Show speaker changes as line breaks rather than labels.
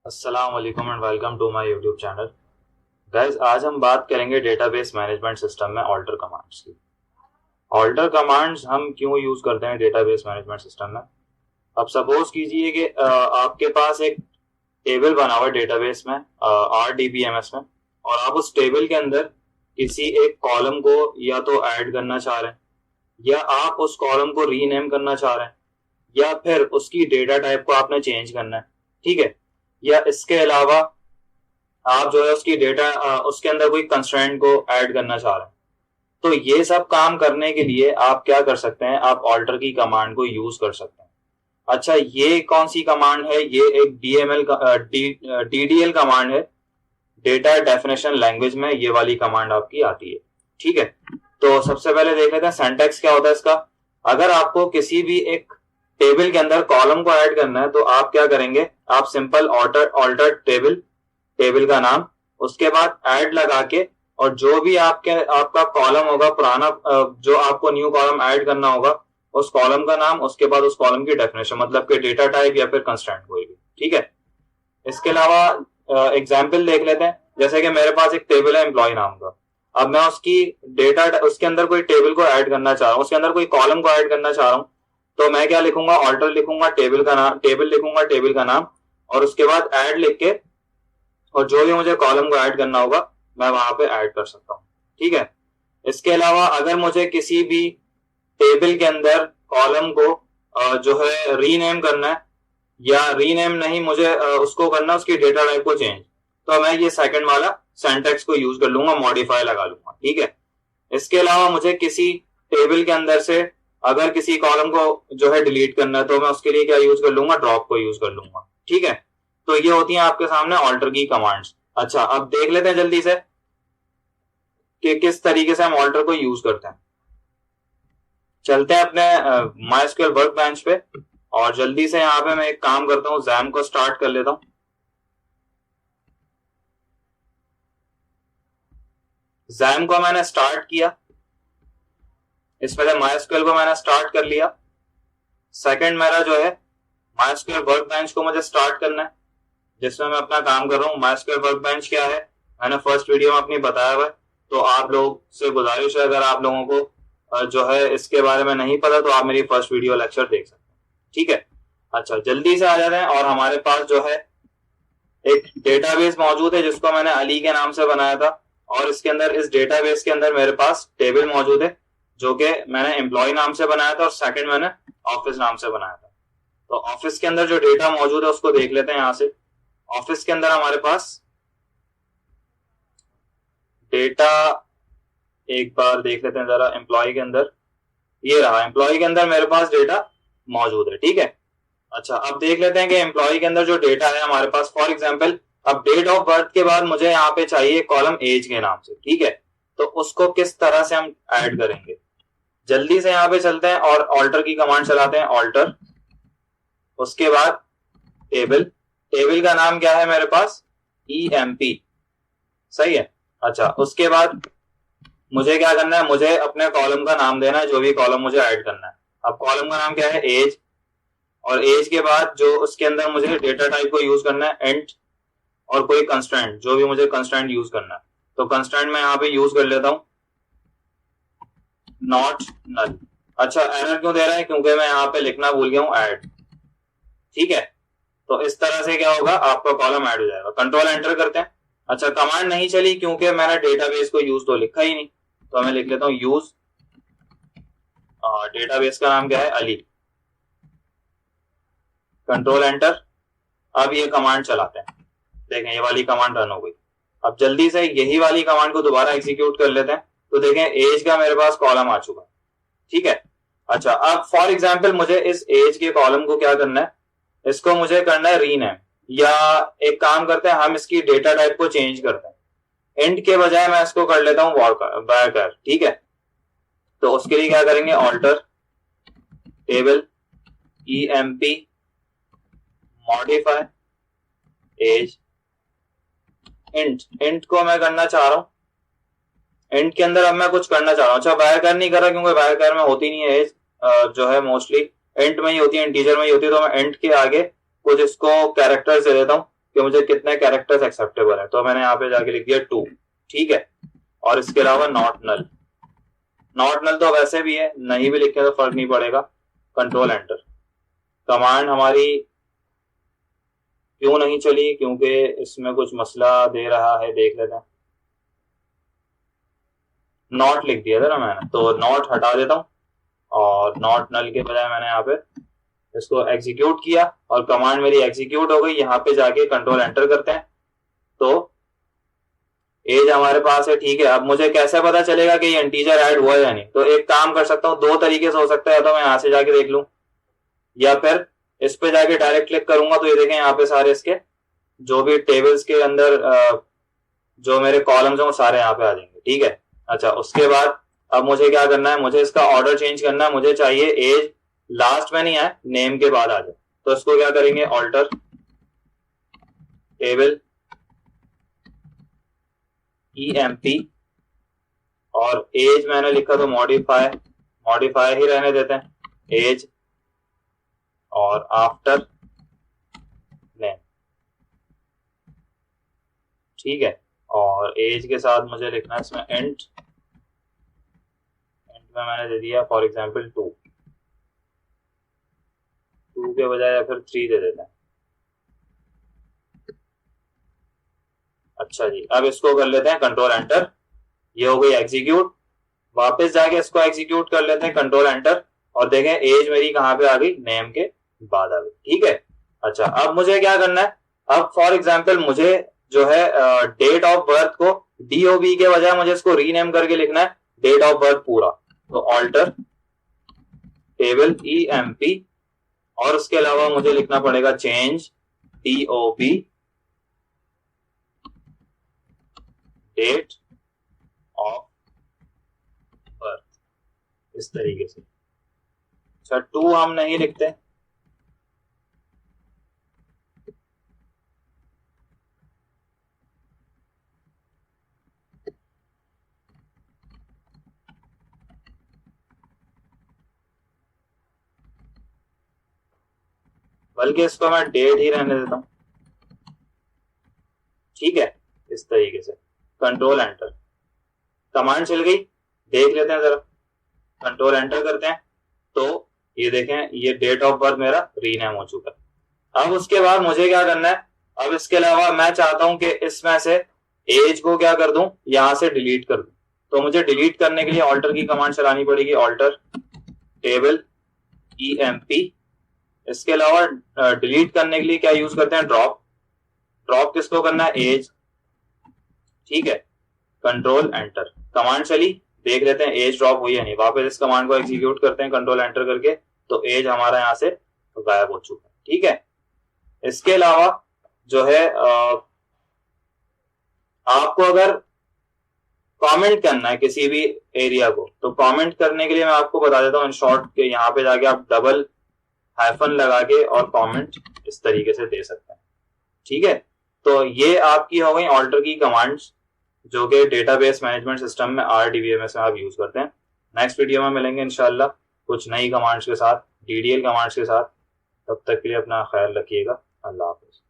अस्सलाम वालेकुम and welcome to my YouTube channel. Guys, आज हम बात करेंगे डेटाबेस मैनेजमेंट सिस्टम में ऑल्टर कमांड्स की। ऑल्टर कमांड्स हम क्यों यूज करते हैं डेटाबेस मैनेजमेंट सिस्टम में? अब सपोज कीजिए कि आपके पास एक टेबल बना हुआ है डेटाबेस में, RDBMS में, और आप उस टेबल के अंदर किसी एक कॉलम को या तो ऐड करना चाह रहे हैं, या आप उस कॉलम को रीनेम करना चाह रहे हैं, या फिर उसकी डेटा टाइप को आपने चेंज करना है। ठीक है। या इसके अलावा आप जो है उसकी डेटा उसके अंदर कोई कंस्ट्रेंट को ऐड करना चाह रहे हैं। तो ये सब काम करने के लिए आप क्या कर सकते हैं? आप ऑल्टर की कमांड को यूज कर सकते हैं। अच्छा, ये कौन सी कमांड है? ये एक DDL कमांड है, डेटा डेफिनेशन लैंग्वेज में ये वाली कमांड आपकी आती है। ठीक है। तो सबसे पहले देख लेते हैं सिंटैक्स क्या होता है इसका। अगर आपको किसी भी एक टेबल के अंदर कॉलम को ऐड करना है तो आप क्या करेंगे? आप सिंपल ऑल्टर टेबल का नाम, उसके बाद ऐड लगा के, और जो भी आपका कॉलम होगा पुराना, जो आपको न्यू कॉलम ऐड करना होगा, उस कॉलम का नाम, उसके बाद उस कॉलम की डेफिनेशन, मतलब कि डेटा टाइप या फिर कंस्ट्रेंट कोई भी। ठीक है। इसके अलावा एग्जाम्पल देख लेते हैं। जैसे कि मेरे पास एक टेबल है एम्प्लॉय नाम का। अब मैं उसकी डेटा, उसके अंदर कोई टेबल को ऐड करना चाह रहा हूँ, उसके अंदर कोई कॉलम को ऐड करना चाह रहा हूँ, तो मैं क्या लिखूंगा? ऑल्टर लिखूंगा, टेबल का नाम, टेबल लिखूंगा, टेबल का नाम, और उसके बाद ऐड लिख के, और जो भी मुझे कॉलम को ऐड करना होगा मैं वहां पे ऐड कर सकता हूँ। ठीक है। इसके अलावा अगर मुझे किसी भी टेबल के अंदर कॉलम को जो है रीनेम करना है, या रीनेम नहीं, मुझे उसको करना है उसकी डेटा टाइप को चेंज, तो मैं ये सेकंड वाला सिंटैक्स को यूज कर लूंगा, मॉडिफाई लगा लूंगा। ठीक है। इसके अलावा मुझे किसी टेबल के अंदर से अगर किसी कॉलम को जो है डिलीट करना है तो मैं उसके लिए क्या यूज कर लूंगा? ड्रॉप को यूज कर लूंगा। ठीक है। तो ये होती है आपके सामने ऑल्टर की कमांड्स। अच्छा, अब देख लेते हैं जल्दी से कि किस तरीके से हम ऑल्टर को यूज करते हैं। चलते हैं अपने MySQL वर्क बेंच पे, और जल्दी से यहाँ पे मैं एक काम करता हूँ, जैम को स्टार्ट कर लेता हूँ। जैम को मैंने स्टार्ट किया, इसमें से MySQL को मैंने स्टार्ट कर लिया। सेकंड मेरा जो है MySQL वर्क बेंच को मुझे स्टार्ट करना है, जिसमें मैं अपना काम कर रहा हूँ। MySQL वर्क बेंच क्या है मैंने फर्स्ट वीडियो में अपनी बताया हुआ है, तो आप लोग से गुजारिश है, अगर आप लोगों को जो है इसके बारे में नहीं पता तो आप मेरी फर्स्ट वीडियो लेक्चर देख सकते हैं। ठीक है। अच्छा, जल्दी से आ जाते हैं। और हमारे पास जो है एक डेटाबेस मौजूद है जिसको मैंने अली के नाम से बनाया था, और इसके अंदर, इस डेटाबेस के अंदर मेरे पास टेबल मौजूद है जो कि मैंने एम्प्लॉय नाम से बनाया था, और सेकंड मैंने ऑफिस नाम से बनाया था। तो ऑफिस के अंदर जो डेटा मौजूद है उसको देख लेते हैं। यहां से ऑफिस के अंदर हमारे पास डेटा, एक बार देख लेते हैं जरा एम्प्लॉय के अंदर। ये रहा, एम्प्लॉय के अंदर मेरे पास डेटा मौजूद है। ठीक है। अच्छा, अब देख लेते हैं कि एम्प्लॉय के अंदर जो डेटा है हमारे पास, फॉर एग्जांपल, अब डेट ऑफ बर्थ के बाद मुझे यहाँ पे चाहिए कॉलम एज के नाम से। ठीक है। तो उसको किस तरह से हम ऐड करेंगे? जल्दी से यहाँ पे चलते हैं और ऑल्टर की कमांड चलाते हैं, ऑल्टर, उसके बाद टेबल, टेबल का नाम क्या है मेरे पास? EMP। सही है। अच्छा, उसके बाद मुझे क्या करना है? मुझे अपने कॉलम का नाम देना है, जो भी कॉलम मुझे ऐड करना है। अब कॉलम का नाम क्या है? एज। और एज के बाद जो उसके अंदर मुझे डेटा टाइप को यूज करना है, एंट, और कोई कंस्ट्रेंट, जो भी मुझे कंस्ट्रेंट यूज करना है। तो कंस्ट्रेंट मैं यहाँ पे यूज कर लेता हूँ, नॉट नल। अच्छा, एरर क्यों दे रहा है? क्योंकि मैं यहाँ पे लिखना भूल गया हूँ ऐड। ठीक है। तो इस तरह से क्या होगा? आपका कॉलम ऐड हो जाएगा। कंट्रोल एंटर करते हैं। अच्छा, कमांड नहीं चली क्योंकि मैंने डेटाबेस को यूज तो लिखा ही नहीं, तो मैं लिख लेता हूँ यूज, डेटाबेस का नाम क्या है? अली। Control enter. अब ये कमांड चलाते हैं। देखें, ये वाली कमांड रन हो गई। अब जल्दी से यही वाली कमांड को दोबारा एग्जीक्यूट कर लेते हैं, तो देखें एज का मेरे पास कॉलम आ चुका है। ठीक है। अच्छा, अब फॉर एग्जांपल मुझे इस एज के कॉलम को क्या करना है? इसको मुझे करना है रीनेम, या एक काम करते हैं, हम इसकी डेटा टाइप को चेंज करते हैं। एंड के बजाय मैं इसको कर लेता हूँ वॉरकर। ठीक है। तो उसके लिए क्या करेंगे? Alter table EMP modify age int. Int को मैं करना चाह रहा हूं, इंट के अंदर अब मैं कुछ करना चाह रहा हूं। अच्छा, वायरकर नहीं कर रहा क्योंकि वायरकर में होती नहीं है एज, जो है मोस्टली इंट में ही होती है, इंटीजर में ही होती है। तो मैं इंट के आगे कुछ इसको कैरेक्टर्स दे देता हूं कि मुझे कितने कैरेक्टर्स एक्सेप्टेबल है, तो मैंने यहाँ पे जाके लिख दिया 2, ठीक है। और इसके अलावा नॉट नल, नॉट नल तो वैसे भी है, नहीं भी लिखे तो फर्क नहीं पड़ेगा। Control enter. कमांड हमारी क्यों नहीं चली, क्योंकि इसमें कुछ मसला दे रहा है, देख लेते हैं। नॉट लिख दिया था ना मैंने, तो नॉट हटा देता हूं और नॉट नल के बजाय मैंने यहाँ पे इसको एग्जीक्यूट किया और कमांड मेरी एग्जीक्यूट हो गई। यहाँ पे जाके कंट्रोल एंटर करते हैं तो एज हमारे पास है, ठीक है। अब मुझे कैसे पता चलेगा कि ये इंटीजर ऐड हुआ है या नहीं, तो एक काम कर सकता हूँ, 2 तरीके से हो सकता है, या तो मैं यहाँ से जाके देख लूं या फिर इस पे जाके डायरेक्ट क्लिक करूंगा, तो ये देखें यहाँ पे सारे इसके जो भी टेबल्स के अंदर जो मेरे कॉलम्स हैं वो सारे यहाँ पे आ जाएंगे, ठीक है। अच्छा, उसके बाद अब मुझे क्या करना है, मुझे इसका ऑर्डर चेंज करना है। मुझे चाहिए एज लास्ट में नहीं आए, नेम के बाद आ जाए, तो इसको क्या करेंगे, ऑल्टर टेबल EMP और एज मैंने लिखा तो मॉडिफाई ही रहने देते हैं, एज और आफ्टर नेम, ठीक है। और एज के साथ मुझे लिखना है इसमें इंट में मैंने दे दिया फॉर एग्जांपल 2 के बजाय या फिर 3 दे देते हैं। अच्छा जी, अब इसको कर लेते हैं कंट्रोल एंटर, ये हो गई एग्जीक्यूट। वापस जाके इसको एग्जीक्यूट कर लेते हैं, कंट्रोल एंटर, और देखें एज मेरी कहां पे आ गई, नेम के बाद आ गई, ठीक है। अच्छा, अब मुझे क्या करना है, अब फॉर एग्जांपल मुझे जो है डेट ऑफ बर्थ को DOB के बजाय मुझे इसको रीनेम करके लिखना है डेट ऑफ बर्थ पूरा, तो ऑल्टर टेबल EMP और उसके अलावा मुझे लिखना पड़ेगा change DOB date of birth, इस तरीके से। अच्छा, 2 हम नहीं लिखते, बल्कि इसको मैं डेट ही रहने देता हूं, ठीक है। इस तरीके से कंट्रोल एंटर, कमांड चल गई, देख लेते हैं जरा, कंट्रोल एंटर करते हैं तो ये देखें ये डेट ऑफ बर्थ मेरा रीनेम हो चुका है। अब उसके बाद मुझे क्या करना है, अब इसके अलावा मैं चाहता हूं कि इसमें से एज को क्या कर दूं, यहां से डिलीट कर दूं, तो मुझे डिलीट करने के लिए ऑल्टर की कमांड चलानी पड़ेगी, ऑल्टर टेबल EMP। इसके अलावा डिलीट करने के लिए क्या यूज करते हैं, ड्रॉप किसको करना है, एज, ठीक है। कंट्रोल एंटर, कमांड चली, देख लेते हैं एज ड्रॉप हुई है नहीं, वापस इस कमांड को एग्जीक्यूट करते हैं कंट्रोल एंटर करके, तो एज हमारा यहां से गायब हो चुका है, ठीक है। इसके अलावा जो है आपको अगर कमेंट करना है किसी भी एरिया को, तो कमेंट करने के लिए मैं आपको बता देता हूँ इन शॉर्ट के, यहाँ पे जाके आप डबल हाइफन लगा के और कमेंट इस तरीके से दे सकते हैं, ठीक है। तो ये आपकी हो गई ऑल्टर की कमांड्स जो कि डेटाबेस मैनेजमेंट सिस्टम में RDBMS में आप यूज करते हैं। नेक्स्ट वीडियो में मिलेंगे इंशाल्लाह कुछ नई कमांड्स के साथ, DDL कमांड्स के साथ। तब तक के लिए अपना ख्याल रखिएगा, अल्लाह हाफिज।